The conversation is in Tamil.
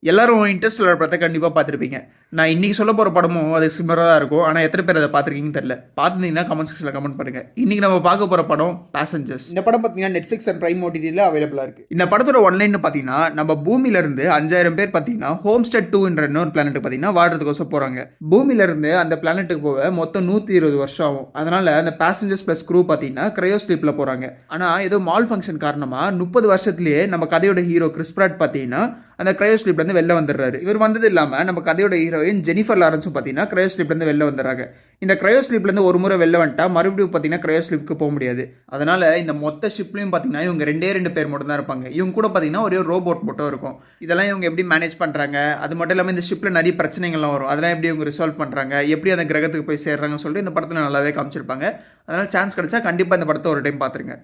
எல்லாரும் இன்டர்ஸ்டெல்லர் படத்த கண்டிப்பா பார்த்திருப்பீங்க. நான் இன்னைக்கு சொல்லப் போற படமும் அதுக்கு சிமிலரா தான் இருக்கும். ஆனா எத்தன பேர் அத பார்த்திருக்கீங்கன்னு தெரியல. பார்த்திருந்தீங்கன்னா கமெண்ட் செக்ஷன்ல கமெண்ட் பண்ணுங்க. இன்னைக்கு நம்ம பார்க்க போற படம் பாசஞ்சர்ஸ். இந்த படம் பார்த்தீங்கன்னா Netflix அண்ட் Prime OTTல அவைலபிளா இருக்கு. இந்த படத்தோட ஒன்லைன்னு பார்த்தீங்கன்னா, நம்ம பூமியில இருந்து 5000 பேர் பார்த்தீங்கன்னா ஹோம்ஸ்டெட் 2ன்ற இன்னொரு பிளானெட் பார்த்தீங்கன்னா வாழ்றதுக்கோசரம் போறாங்க. பூமியில இருந்து அந்த பிளானெட்டுக்கு போக மொத்தம் 120 வருஷம் ஆகும். அதனால அந்த பாசஞ்சர்ஸ் பிளஸ் க்ரூ பார்த்தீங்கன்னா கிரையோ ஸ்லீப்ல போறாங்க. ஆனா ஏதோ மால் ஃபங்க்ஷன் காரணமா 30 வருஷத்திலேயே நம்ம கதையோட ஹீரோ கிறிஸ் பிராட் பார்த்தீங்கன்னா அந்த கிரையோ ஸ்லீப்ல இருந்து வெளில வந்துடுறாரு. இவர் வந்தது இல்லாம நம்ம கதையோட ஹீரோயின் ஜெனிஃபர் லாரன்ஸும் பார்த்தீங்கன்னா கிரையோ ஸ்லீப்ல இருந்து வெளில வந்துடுறாங்க. இந்த கிரையோ ஸ்லீப்ல இருந்து ஒரு முறை வெளில வந்துட்டா மறுபடியும் பார்த்தீங்கன்னா கிரையோ ஸ்லீப்க்கு போக முடியாது. அதனால இந்த மொத்த ஷிப்லயும் பார்த்தீங்கன்னா இவங்க ரெண்டு பேர் மட்டும் தான் இருப்பாங்க. இவங்க கூட பார்த்தீங்கன்னா ஒரே ஒரு ரோபோட் மட்டும் இருக்கும். இதெல்லாம் இவங்க எப்படி மேனேஜ் பண்றாங்க, அது மட்டும் இல்லாமல் இந்த ஷிப்ல நிறைய பிரச்சனைகள்லாம் வரும். அதெல்லாம் எப்படி இவங்க ரிசால்வ் பண்றாங்க, எப்படி அந்த கிரகத்துக்கு போய் சேர்றாங்கன்னு சொல்லிட்டு இந்த படத்தில் நல்லாவே காமிச்சிருப்பாங்க. அதனால சான்ஸ் கிடைச்சா கண்டிப்பாக இந்த படத்தை ஒரு டைம் பார்த்துருங்க.